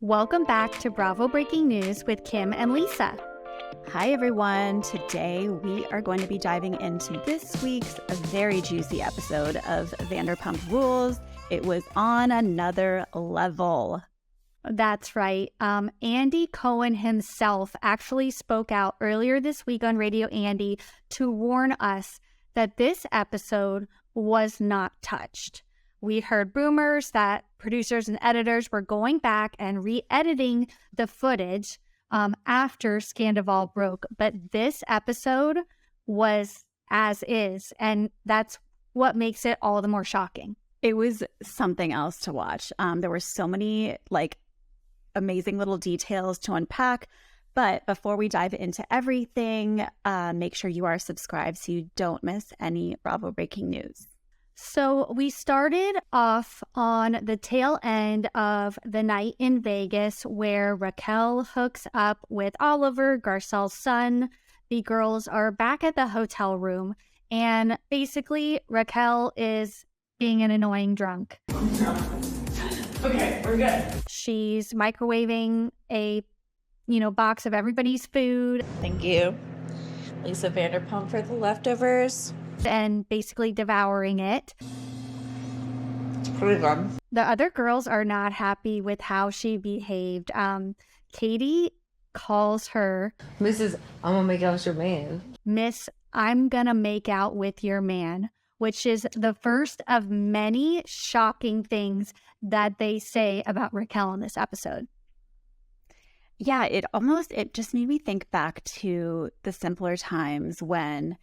Welcome back to Bravo Breaking News with Kim and Lisa. Hi, everyone. Today we are going to be diving into this week's very juicy episode of Vanderpump Rules. It was on another level. That's right. Andy Cohen himself actually spoke out earlier this week on Radio Andy to warn us that this episode was not touched. We heard rumors that producers and editors were going back and re-editing the footage after Scandoval broke. But this episode was as is, and that's what makes it all the more shocking. It was something else to watch. There were so many amazing little details to unpack. But before we dive into everything, make sure you are subscribed so you don't miss any Bravo breaking news. So we started off on the tail end of the night in Vegas where Raquel hooks up with Oliver, Garcelle's son. The girls are back at the hotel room, and basically Raquel is being an annoying drunk. Okay, we're good. She's microwaving a, box of everybody's food. Thank you. Lisa Vanderpump for the leftovers. And basically devouring it. It's pretty good. The other girls are not happy with how she behaved. Katie calls her Mrs. I'm gonna make out with your man. Miss, I'm gonna make out with your man, which is the first of many shocking things that they say about Raquel in this episode. Yeah, it just made me think back to the simpler times when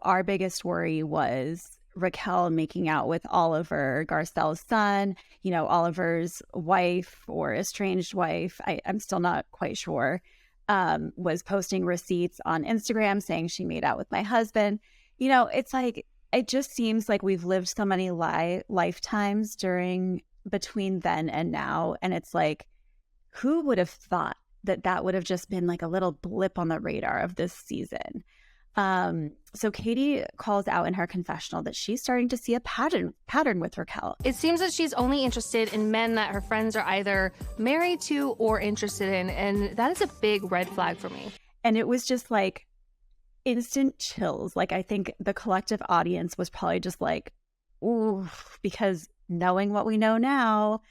our biggest worry was Raquel making out with Oliver, Garcelle's son, Oliver's wife or estranged wife, I'm still not quite sure, was posting receipts on Instagram saying she made out with my husband. It's like, it just seems like we've lived so many lifetimes between then and now. And it's like, who would have thought that would have just been like a little blip on the radar of this season? So Katie calls out in her confessional that she's starting to see a pattern with Raquel. It seems that she's only interested in men that her friends are either married to or interested in, and that is a big red flag for me. And it was just like instant chills. Like, I think the collective audience was probably just like, ooh, because knowing what we know now,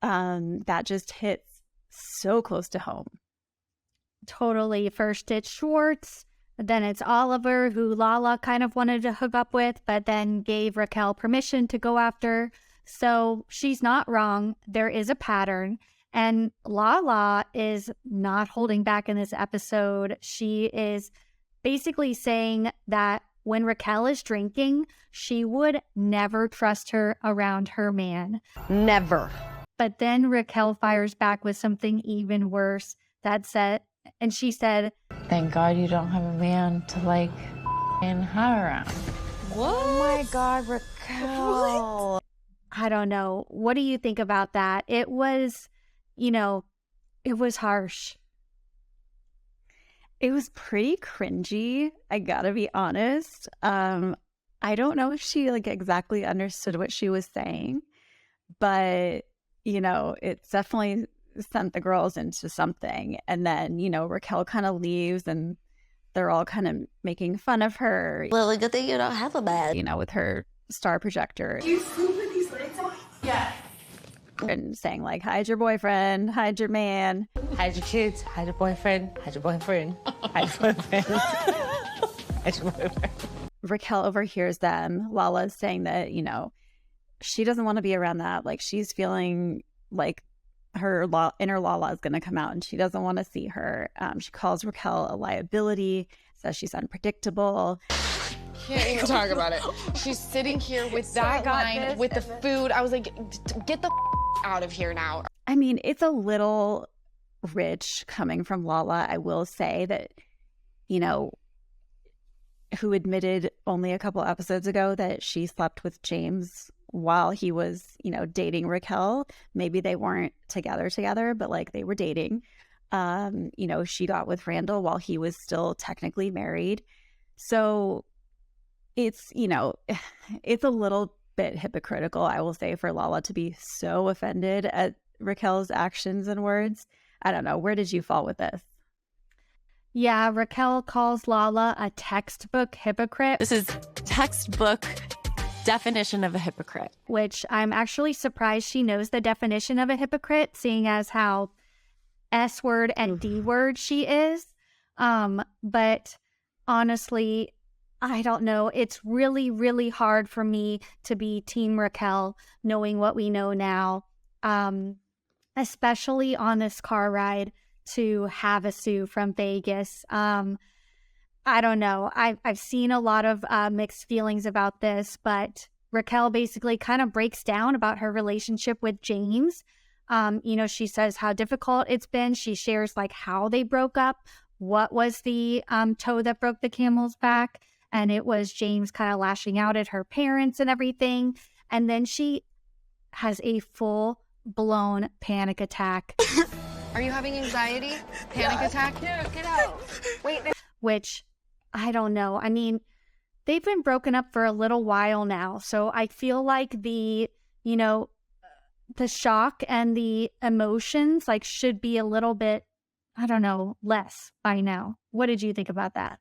that just hits so close to home. Totally. First it's Schwartz. Then it's Oliver, who Lala kind of wanted to hook up with, but then gave Raquel permission to go after. So she's not wrong. There is a pattern. And Lala is not holding back in this episode. She is basically saying that when Raquel is drinking, she would never trust her around her man. Never. But then Raquel fires back with something even worse. And she said, thank God you don't have a man to and high around. What? Oh my God, Raquel. What? I don't know. What do you think about that? It was, it was harsh. It was pretty cringy, I gotta be honest. I don't know if she exactly understood what she was saying, but it's definitely sent the girls into something. And then, Raquel kind of leaves and they're all kind of making fun of her. Well, good thing you don't have a man. With her star projector. Do you sleep with these lights on? Yeah. And saying hide your boyfriend, hide your man. Hide your kids, hide your boyfriend, hide your boyfriend, hide your boyfriend, hide your boyfriend. Raquel overhears them. Lala's saying that, she doesn't want to be around that. She's feeling like her inner Lala is going to come out and she doesn't want to see her. She calls Raquel a liability, says she's unpredictable. Can't even talk about it. She's sitting here with that line, with the food. I was like, get the out of here now. I mean, it's a little rich coming from Lala. I will say that, who admitted only a couple episodes ago that she slept with James while he was, dating Raquel. Maybe they weren't together, but they were dating. She got with Randall while he was still technically married. So it's, it's a little bit hypocritical, I will say, for Lala to be so offended at Raquel's actions and words. I don't know. Where did you fall with this? Yeah, Raquel calls Lala a textbook hypocrite. This is textbook definition of a hypocrite. Which I'm actually surprised she knows the definition of a hypocrite, seeing as how S word and D word she is. But honestly, I don't know. It's really, really hard for me to be Team Raquel, knowing what we know now, especially on this car ride to Havasu from Vegas. I don't know. I've seen a lot of mixed feelings about this, but Raquel basically kind of breaks down about her relationship with James. She says how difficult it's been. She shares like how they broke up, what was the toe that broke the camel's back, and it was James kind of lashing out at her parents and everything. And then she has a full-blown panic attack. Are you having anxiety? Panic attack? Get out. Wait. Which, I don't know. I mean, they've been broken up for a little while now. So I feel like the shock and the emotions like should be a little bit, I don't know, less by now. What did you think about that?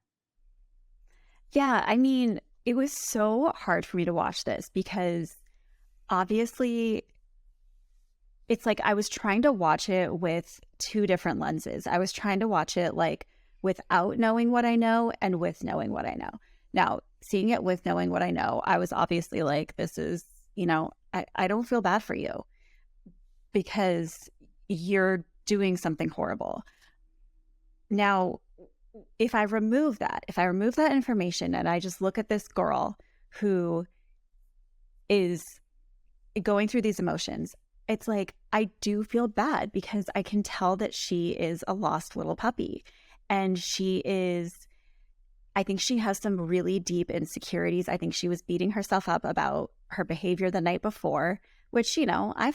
Yeah, I mean, it was so hard for me to watch this because obviously it's like I was trying to watch it with two different lenses. I was trying to watch it like without knowing what I know and with knowing what I know. Now, seeing it with knowing what I know, I was obviously like, this is, I don't feel bad for you because you're doing something horrible. Now, if I remove that information and I just look at this girl who is going through these emotions, it's like, I do feel bad because I can tell that she is a lost little puppy. And I think she has some really deep insecurities. I think she was beating herself up about her behavior the night before, which,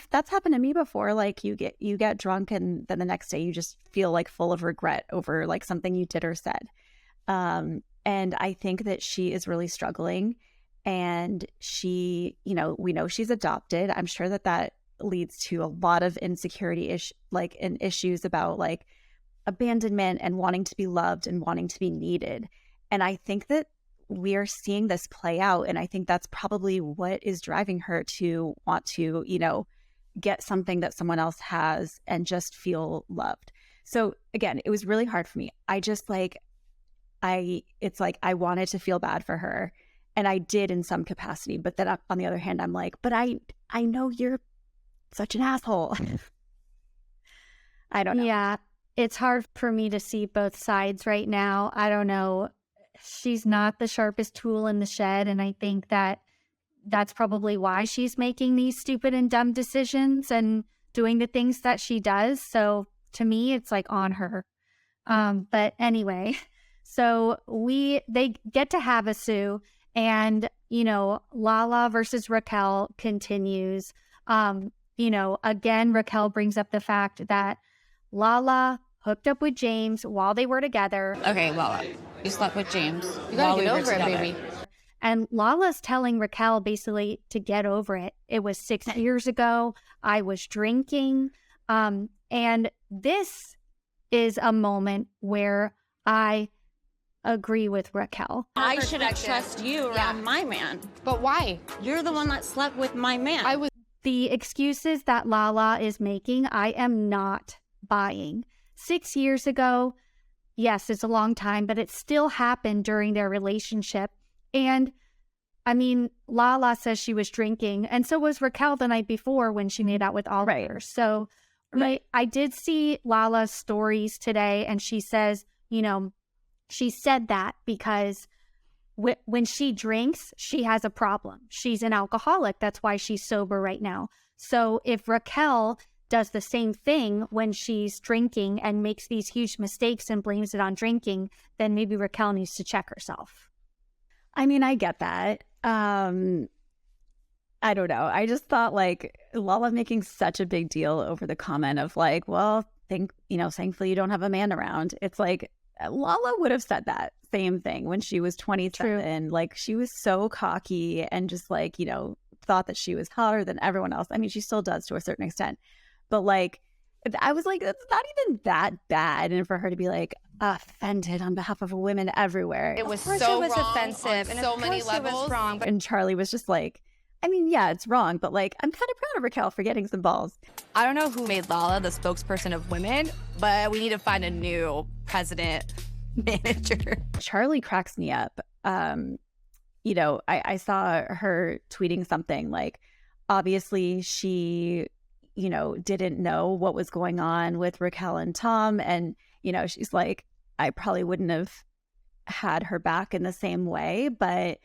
that's happened to me before. Like you get drunk and then the next day you just feel like full of regret over like something you did or said. And I think that she is really struggling, and she, we know she's adopted. I'm sure that leads to a lot of insecurity issues about like abandonment and wanting to be loved and wanting to be needed. And I think that we are seeing this play out. And I think that's probably what is driving her to want to, get something that someone else has and just feel loved. So again, it was really hard for me. I just I wanted to feel bad for her, and I did in some capacity. But then on the other hand, I'm like, but I know you're such an asshole. I don't know. Yeah, it's hard for me to see both sides right now. I don't know. She's not the sharpest tool in the shed, and I think that's probably why she's making these stupid and dumb decisions and doing the things that she does. So to me, it's like on her. But anyway, so they get to Havasu, and Lala versus Raquel continues. Again, Raquel brings up the fact that Lala hooked up with James while they were together. Okay, Lala, you slept with James. You gotta get over it, baby. And Lala's telling Raquel basically to get over it. It was 6 years ago. I was drinking. And this is a moment where I agree with Raquel. I should have trusted you around my man. But why? You're the one that slept with my man. The excuses that Lala is making, I am not buying. 6 years ago, yes, it's a long time, but it still happened during their relationship. And I mean, Lala says she was drinking, and so was Raquel the night before when she made out with Oliver. Right. So I did see Lala's stories today, and she says, she said that because when she drinks, she has a problem. She's an alcoholic. That's why she's sober right now. So if Raquel does the same thing when she's drinking and makes these huge mistakes and blames it on drinking, then maybe Raquel needs to check herself. I mean, I get that. I don't know. I just thought like Lala making such a big deal over the comment of like, well, thankfully you don't have a man around. It's like Lala would have said that same thing when she was 27. True. Like she was so cocky and just like, thought that she was hotter than everyone else. I mean, she still does to a certain extent. But like, I was like, it's not even that bad. And for her to be like offended on behalf of women everywhere. It was so wrong offensive on and so of many course it was levels. wrong. And Charlie was just like, I mean, yeah, it's wrong, but like, I'm kind of proud of Raquel for getting some balls. I don't know who made Lala the spokesperson of women, but we need to find a new president manager. Charlie cracks me up. You know, I saw her tweeting something like, obviously she, you know, didn't know what was going on with Raquel and Tom. And, you know, she's like, I probably wouldn't have had her back in the same way, but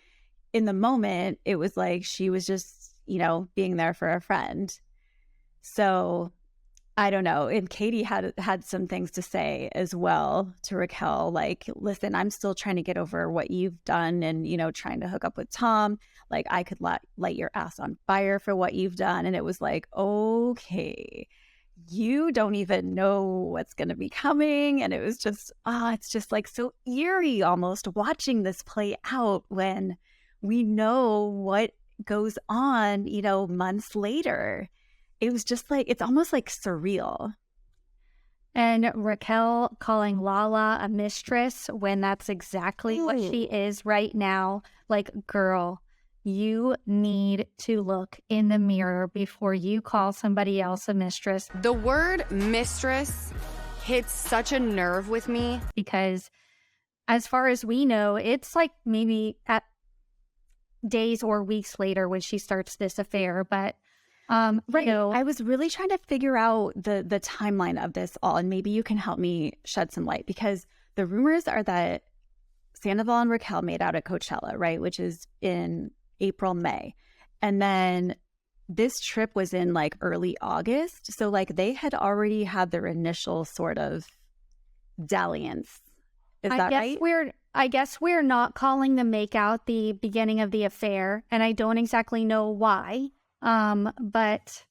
in the moment, it was like she was just, you know, being there for a friend. So I don't know. And Katie had some things to say as well to Raquel, like, listen, I'm still trying to get over what you've done and, you know, trying to hook up with Tom. Like, I could light your ass on fire for what you've done. And it was like, okay, you don't even know what's going to be coming. And it was just, it's just like so eerie almost watching this play out when we know what goes on, you know, months later. It was just like, it's almost like surreal. And Raquel calling Lala a mistress when that's exactly what she is right now. Like, girl, you need to look in the mirror before you call somebody else a mistress. The word mistress hits such a nerve with me. Because as far as we know, it's like maybe at days or weeks later when she starts this affair. But right. I was really trying to figure out the timeline of this all, and maybe you can help me shed some light, because the rumors are that Sandoval and Raquel made out at Coachella, right, which is in April, May, and then this trip was in like early August, so like they had already had their initial sort of dalliance. Is that right? I guess we're not calling the makeout the beginning of the affair, and I don't exactly know why. But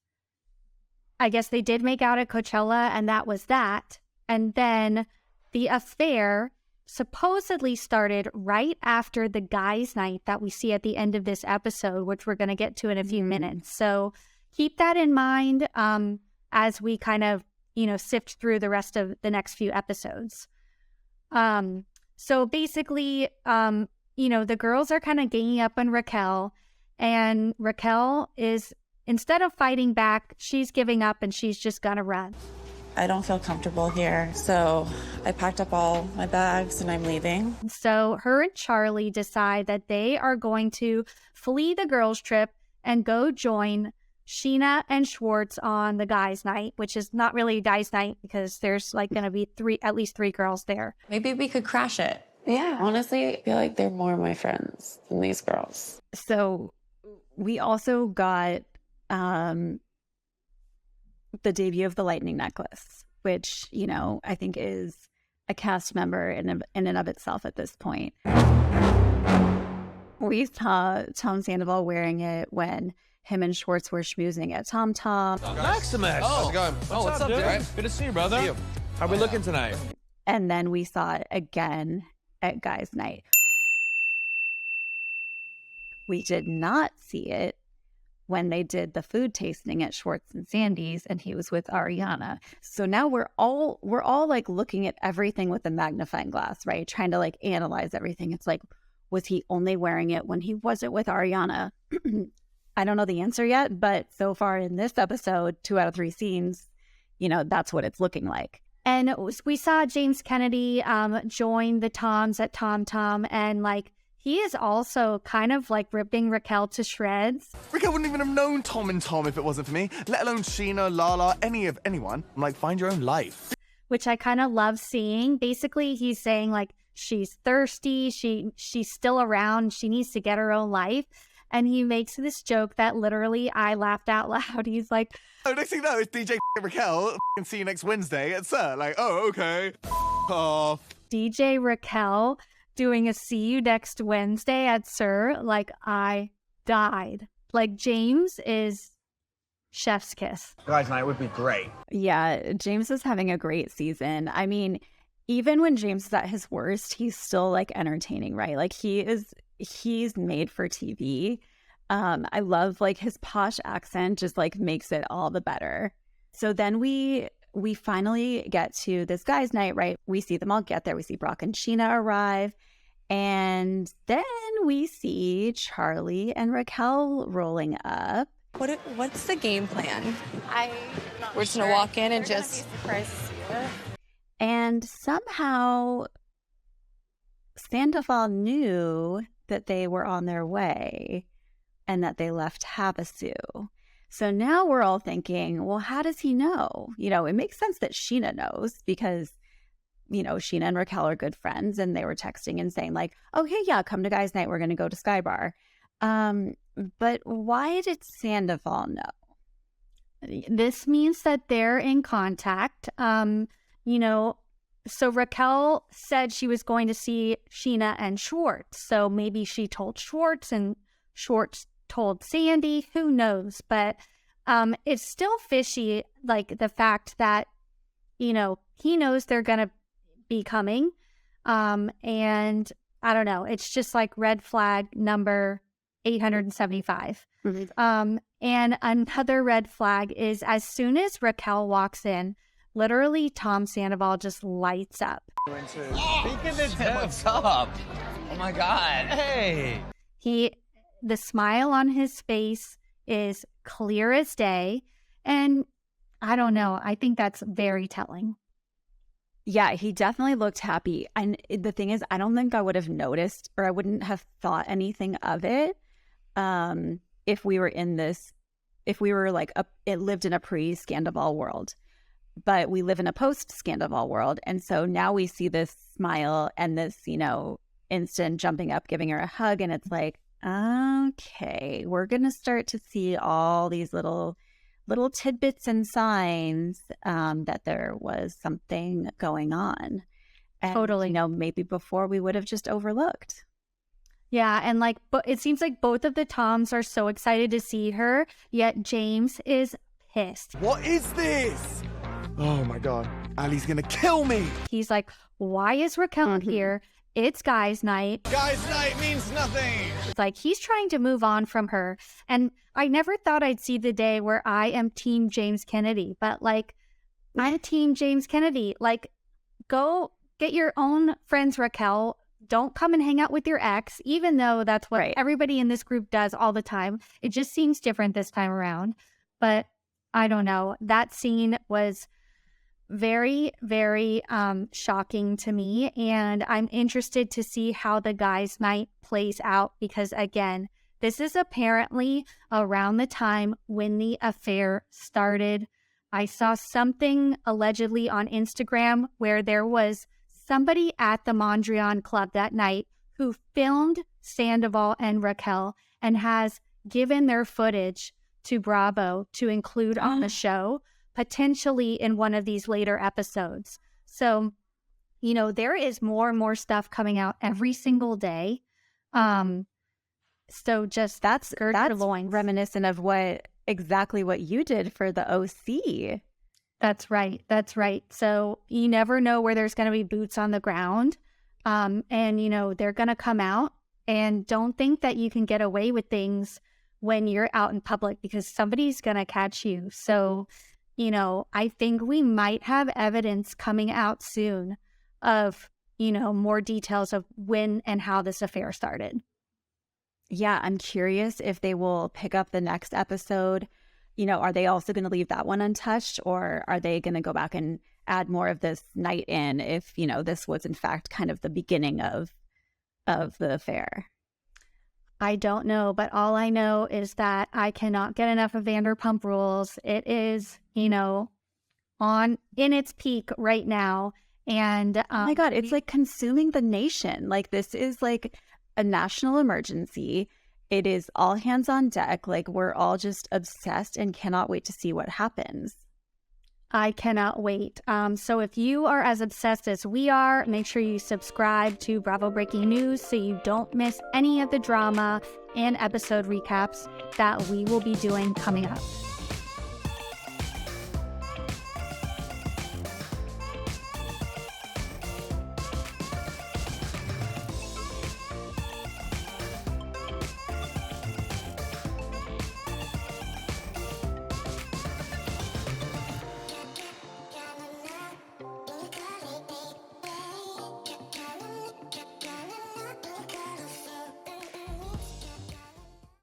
I guess they did make out at Coachella, and that was that. And then the affair supposedly started right after the guys' night that we see at the end of this episode, which we're going to get to in a few minutes. So keep that in mind as we kind of, you know, sift through the rest of the next few episodes. So basically, you know, the girls are kind of ganging up on Raquel, and Raquel is, instead of fighting back, she's giving up and she's just gonna run. I don't feel comfortable here, so I packed up all my bags and I'm leaving. So her and Charlie decide that they are going to flee the girls' trip and go join Sheena and Schwartz on the guys' night, which is not really a guys' night because there's like going to be at least three girls there. Maybe we could crash it. Yeah, honestly, I feel like they're more my friends than these girls. So we also got the debut of the lightning necklace, which, you know, I think is a cast member in and of itself at this point. We saw Tom Sandoval wearing it when him and Schwartz were schmoozing at Tom Tom. Maximus! How's it going? What's up, dude? Right? Good to see you, brother. See you. How we looking tonight? And then we saw it again at Guys Night. We did not see it when they did the food tasting at Schwartz and Sandy's, and he was with Ariana. So now we're all like looking at everything with a magnifying glass, right? Trying to like analyze everything. It's like, was he only wearing it when he wasn't with Ariana? I don't know the answer yet, but so far in this episode, 2 out of 3 scenes, you know, that's what it's looking like. And we saw James Kennedy join the Toms at Tom Tom, and like he is also kind of like ripping Raquel to shreds. Raquel wouldn't even have known Tom and Tom if it wasn't for me, let alone Sheena, Lala, anyone. I'm like, find your own life. Which I kind of love seeing. Basically, he's saying like she's thirsty, she's still around, she needs to get her own life. And he makes this joke that literally I laughed out loud. He's like, oh, next thing you know, it's DJ Raquel. See you next Wednesday at Sir. Like, oh, okay. Off. DJ Raquel doing a see you next Wednesday at Sir. Like, I died. Like, James is chef's kiss. Guys night would be great. Yeah, James is having a great season. I mean, even when James is at his worst, he's still like entertaining, right? Like he's made for TV. I love like his posh accent just like makes it all the better. So then we finally get to this guys' night, right? We see them all get there. We see Brock and Sheena arrive. And then we see Charlie and Raquel rolling up. What's the game plan? We're just gonna walk in and just. And somehow Sandoval knew that they were on their way and that they left Havasu. So now we're all thinking, well, how does he know? You know, it makes sense that Sheena knows because, you know, Sheena and Raquel are good friends and they were texting and saying like, okay, yeah, come to guys' night. We're going to go to Sky Bar. But why did Sandoval know? This means that they're in contact. You know, so Raquel said she was going to see Sheena and Schwartz. So maybe she told Schwartz and Schwartz told Sandy. Who knows? But it's still fishy, like the fact that, you know, he knows they're going to be coming. And I don't know. It's just like red flag number 875. Mm-hmm. And another red flag is as soon as Raquel walks in, literally Tom Sandoval just lights up. What's up? Oh my God. Hey. The smile on his face is clear as day. And I don't know. I think that's very telling. Yeah, he definitely looked happy. And the thing is, I don't think I would have noticed or I wouldn't have thought anything of it if we were like, it lived in a pre-Scandoval world. But we live in a post-Scandoval world. And so now we see this smile and this, you know, instant jumping up, giving her a hug. And it's like, okay, we're going to start to see all these little tidbits and signs that there was something going on. And, totally. You know, maybe before we would have just overlooked. Yeah, and like, but it seems like both of the Toms are so excited to see her, yet James is pissed. What is this? Oh my God, Ali's gonna kill me. He's like, why is Raquel here? It's guys' night. Guys' night means nothing. It's like he's trying to move on from her. And I never thought I'd see the day where I am Team James Kennedy, but like, I'm Team James Kennedy. Like, go get your own friends, Raquel. Don't come and hang out with your ex, even though that's what everybody in this group does all the time. It just seems different this time around. But I don't know. That scene was very, very shocking to me. And I'm interested to see how the guys' night plays out because, again, this is apparently around the time when the affair started. I saw something allegedly on Instagram where there was somebody at the Mondrian Club that night who filmed Sandoval and Raquel and has given their footage to Bravo to include on the show, potentially in one of these later episodes. So, you know, there is more and more stuff coming out every single day. So just that's reminiscent of exactly what you did for the OC. That's right. That's right. So you never know where there's going to be boots on the ground. And, you know, they're going to come out, and don't think that you can get away with things when you're out in public because somebody's going to catch you. So, you know, I think we might have evidence coming out soon of, you know, more details of when and how this affair started. Yeah, I'm curious if they will pick up the next episode. You know, are they also going to leave that one untouched, or are they going to go back and add more of this night in if, you know, this was in fact kind of the beginning of the affair? I don't know, but all I know is that I cannot get enough of Vanderpump Rules. It is, you know, in its peak right now. And oh my God, it's like consuming the nation. Like, this is like a national emergency. It is all hands on deck. Like, we're all just obsessed and cannot wait to see what happens. I cannot wait. So if you are as obsessed as we are, make sure you subscribe to Bravo Breaking News so you don't miss any of the drama and episode recaps that we will be doing coming up.